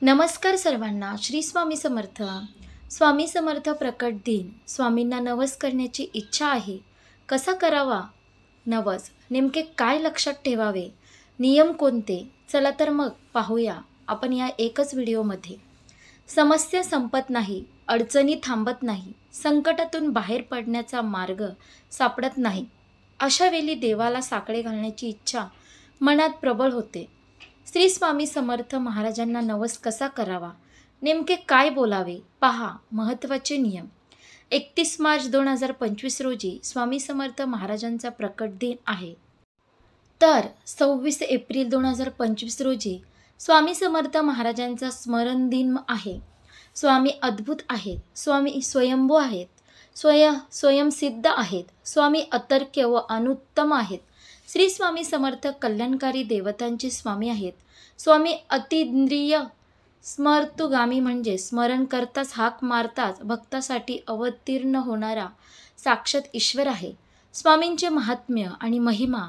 नमस्कार सर्वांना. श्री स्वामी समर्थ. स्वामी समर्थ प्रकट दिन. स्वामींना नवस करण्याची इच्छा आहे. कसा करावा नवस? नेमके काय लक्षात ठेवावे? नियम कोणते? चला तर मग पाहूया आपण या एकच व्हिडिओमध्ये. समस्या संपत नाही, अडचणी थांबत नाही, संकटातून बाहेर पडण्याचा मार्ग सापडत नाही. अशा वेळी देवाला साकडे घालण्याची इच्छा मनात प्रबळ होते. श्री स्वामी समर्थ महाराजांना नवस कसा करावा? नेमके काय बोलावे? पहा महत्त्वाचे नियम. 31 मार्च 2025 रोजी स्वामी समर्थ महाराजांचा प्रकट दिन आहे. तर 26 एप्रिल 2025 रोजी स्वामी समर्थ महाराजांचा स्मरण दिन आहे. स्वामी अद्भुत आहेत, स्वामी स्वयंभू आहेत, स्वयंसिद्ध आहेत, स्वामी अतर्क्य व अनुत्तम आहेत. श्री स्वामी समर्थ कल्याणकारी देवतांचे स्वामी आहेत. स्वामी अतींद्रिय स्मर्तुगामी म्हणजे स्मरण करताच हाक मारताच भक्तासाठी अवतीर्ण होणारा साक्षात ईश्वर आहे. स्वामींचे महात्म्य आणि महिमा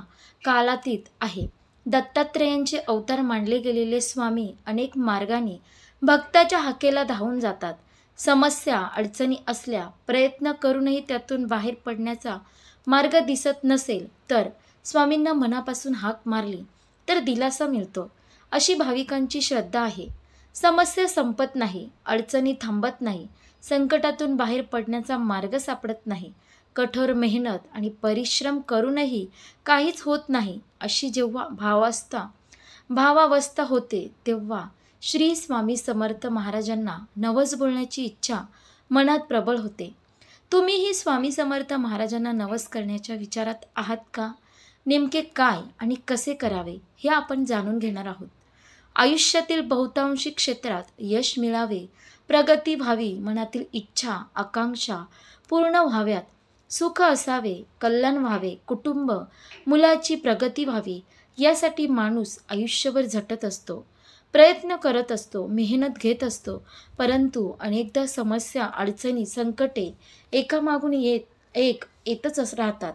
कालातीत आहे. दत्तात्रेयांचे अवतार मानले गेलेले स्वामी अनेक मार्गाने भक्ताच्या हाकेला धावून जातात. समस्या अडचणी असल्या, प्रयत्न करूनही त्यातून बाहेर पडण्याचा मार्ग दिसत नसेल तर स्वामींना मनापासून हाक मारली तर दिलासा मिळतो, अशी भाविकांची श्रद्धा आहे. समस्या संपत नाही, अडचणी थांबत नाही, संकटातून बाहेर पडण्याचा मार्ग सापडत नाही, कठोर मेहनत आणि परिश्रम करूनही काहीच होत नाही, अशी जेव्हा भावावस्था होते तेव्हा श्री स्वामी समर्थ महाराजांना नवस बोलण्याची इच्छा मनात प्रबळ होते. तुम्हीही स्वामी समर्थ महाराजांना नवस करण्याच्या विचारात आहात का? नेमके काय आणि कसे करावे हे आपण जाणून घेणार आहोत. आयुष्यातील बहुतांशी क्षेत्रात यश मिळावे, प्रगती व्हावी, मनातील इच्छा आकांक्षा पूर्ण व्हाव्यात, सुख असावे, कल्याण व्हावे, कुटुंब मुलाची प्रगती व्हावी, यासाठी माणूस आयुष्यभर झटत असतो, प्रयत्न करत असतो, मेहनत घेत असतो. परंतु अनेकदा समस्या, अडचणी, संकटे एकामागून येतच राहतात.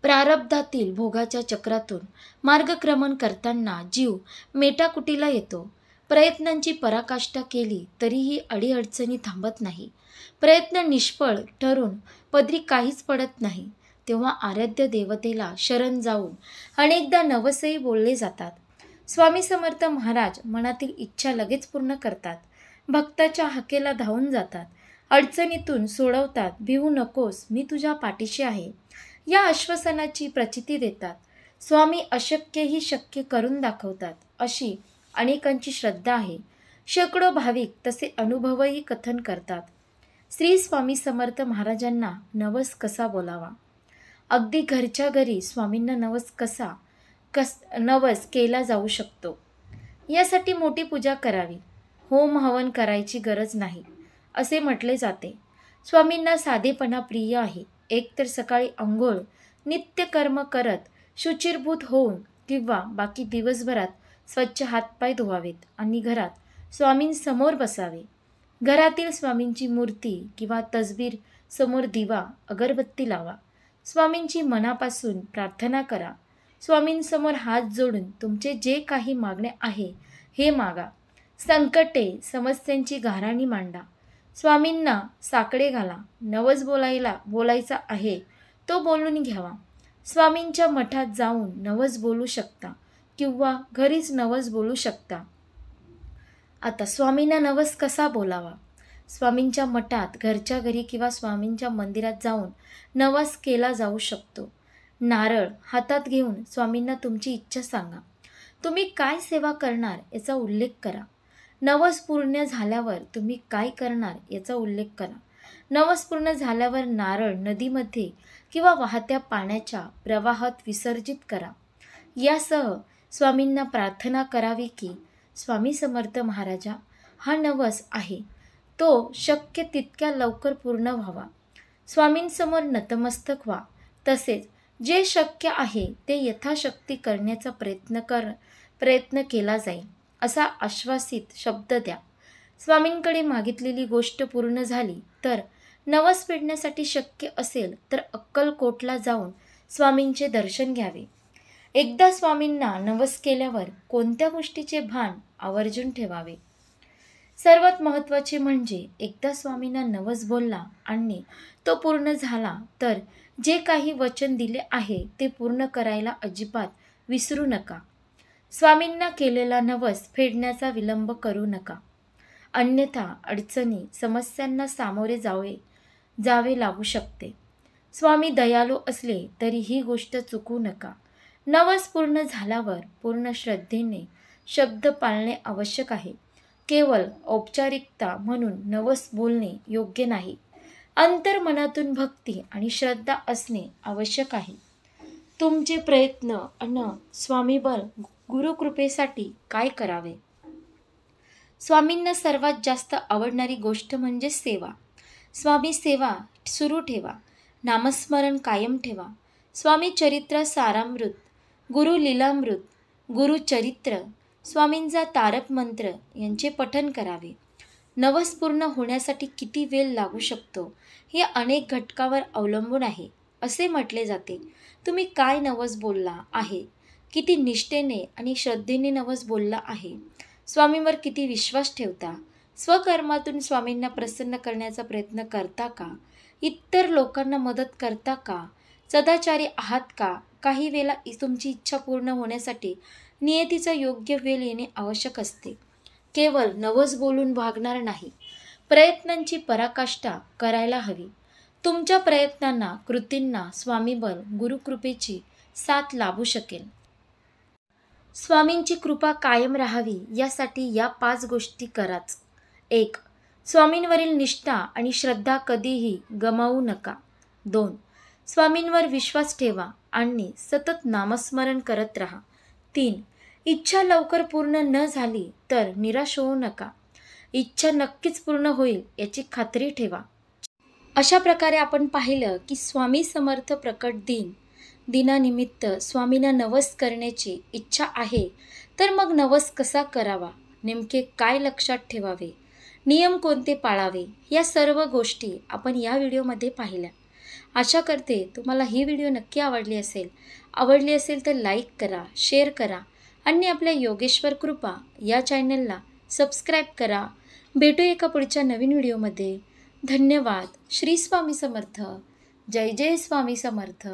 प्रारब्धातील भोगाच्या चक्रातून मार्गक्रमण करताना जीव मेटाकुटीला येतो. प्रयत्नांची पराकाष्ठा केली तरीही अडीअडचणी थांबत नाही. प्रयत्न निष्फळ ठरून पदरी काहीच पडत नाही. तेव्हा आराध्य देवतेला शरण जाऊन अनेकदा नवसही बोलले जातात. स्वामी समर्थ महाराज मनातील इच्छा लगेच पूर्ण करतात. भक्ताच्या हाकेला धावून जातात. अडचणीतून सोडवतात. भिवू नकोस, मी तुझ्या पाठीशी आहे, या आश्वासनाची प्रचिती देतात. स्वामी अशक्यही शक्य करून दाखवतात, अशी अनेकांची श्रद्धा आहे. शेकडो भाविक तसे अनुभवही कथन करतात. श्री स्वामी समर्थ महाराजांना नवस कसा बोलावा? अगदी घरच्या घरी स्वामींना नवस केला जाऊ शकतो. यासाठी मोठी पूजा करावी, होम हवन करायची गरज नाही, असे म्हटले जाते. स्वामींना साधेपणा प्रिय आहे. एकतर सकाळी अंघोळ नित्यकर्म करत शुचिर्भूत होऊन किंवा बाकी दिवसभरात स्वच्छ हातपाय धुवावेत आणि घरात स्वामींसमोर बसावे. घरातील स्वामींची मूर्ती किंवा तसबीर समोर दिवा अगरबत्ती लावा. स्वामींची मनापासून प्रार्थना करा. स्वामींसमोर हात जोडून तुमचे जे काही मागणे आहे हे मागा. संकटे समस्यांची गाऱ्हाणी मांडा. स्वामींना साकडे घाला. नवस बोलायचा आहे तो बोलून घ्यावा. स्वामींच्या मठात जाऊन नवस बोलू शकता किंवा घरीच नवस बोलू शकता. आता स्वामींना नवस कसा बोलावा? स्वामींच्या मठात, घरच्या घरी किंवा स्वामींच्या मंदिरात जाऊन नवस केला जाऊ शकतो. नारळ हातात घेऊन स्वामींना तुमची इच्छा सांगा. तुम्ही काय सेवा करणार याचा उल्लेख करा. नवस पूर्ण झाल्यावर तुम्ही काय करणार याचा उल्लेख करा. नवस पूर्ण झाल्यावर नारळ नदीमध्ये किंवा वाहत्या पाण्याच्या प्रवाहात विसर्जित करा. यासह स्वामींना प्रार्थना करावी की स्वामी समर्थ महाराजा, हा नवस आहे तो शक्य तितक्या लवकर पूर्ण व्हावा. स्वामींसमोर नतमस्तक व्हा. तसेच जे शक्य आहे ते यथाशक्ती करण्याचा प्रयत्न केला जाईल, असा आश्वासित शब्द द्या. स्वामींकडे मागितलेली गोष्ट पूर्ण झाली तर नवस फेडण्यासाठी शक्य असेल तर अक्कलकोटला जाऊन स्वामींचे दर्शन घ्यावे. एकदा स्वामींना नवस केल्यावर कोणत्या गोष्टीचे भान आवर्जून ठेवावे? सर्वात महत्त्वाचे म्हणजे एकदा स्वामींना नवस बोलला आणि तो पूर्ण झाला तर जे काही वचन दिले आहे ते पूर्ण करायला अजिबात विसरू नका. स्वामींना केलेला नवस फेडण्याचा विलंब करू नका. अन्यथा अडचणी, समस्यांना सामोरे जावे लागू शकते. स्वामी दयाळू असले तरी ही गोष्ट चुकू नका. नवस पूर्ण झाल्यावर पूर्ण श्रद्धेने शब्द पाळणे आवश्यक आहे. केवळ औपचारिकता म्हणून नवस बोलणे योग्य नाही. अंतर्मनातून भक्ती आणि श्रद्धा असणे आवश्यक आहे. तुमचे प्रयत्न आणि स्वामीबळ गुरुकृपेसाठी काय करावे? स्वामींना सर्वात जास्त आवडणारी गोष्ट म्हणजे सेवा. स्वामी सेवा सुरू ठेवा. नामस्मरण कायम ठेवा. स्वामी चरित्र सारामृत, गुरु लीलामृत, गुरुचरित्र, स्वामींचा तारक मंत्र यांचे पठण करावे. नवस पूर्ण होण्यासाठी किती वेळ लागू शकतो हे अनेक घटकावर अवलंबून आहे. असे म्हटले जाते, तुम्ही काय नवस बोलला आहे, किती निष्ठेने आणि श्रद्धेने नवस बोलला आहे, स्वामींवर किती विश्वास ठेवता, स्वकर्मातून स्वामींना प्रसन्न करण्याचा प्रयत्न करता का, इतर लोकांना मदत करता का, सदाचारी आहात का. काही वेळा तुमची इच्छा पूर्ण होण्यासाठी नियतीचा योग्य वेळ येणे आवश्यक असते. केवळ नवस बोलून भागणार नाही, प्रयत्नांची पराकाष्ठा करायला हवी. तुमच्या प्रयत्नांना, कृतींना स्वामीबळ गुरुकृपेची साथ लाभू शकेल. स्वामींची कृपा कायम राहावी यासाठी या 5 गोष्टी कराच. 1. स्वामींवरील निष्ठा आणि श्रद्धा कधीही गमावू नका. 2. स्वामींवर विश्वास ठेवा आणि सतत नामस्मरण करत राहा. 3. इच्छा लवकर पूर्ण न झाली तर निराश होऊ नका. इच्छा नक्कीच पूर्ण होईल याची खात्री ठेवा. अशा प्रकारे आपण पाहिलं की स्वामी समर्थ प्रकट दिनानिमित्त स्वामींना नवस करण्याची इच्छा आहे, तर मग नवस कसा करावा, नेमके काय लक्षात ठेवावे, नियम कोणते पाळावे, या सर्व गोष्टी आपण या व्हिडिओमध्ये पाहिल्या. आशा करते तुम्हाला ही व्हिडिओ नक्की आवडली असेल तर लाईक करा, शेअर करा आणि आपल्या योगेश्वर कृपा या चॅनलला सबस्क्राईब करा. भेटू एका पुढच्या नवीन व्हिडिओमध्ये. धन्यवाद. श्री स्वामी समर्थ. जय जय स्वामी समर्थ.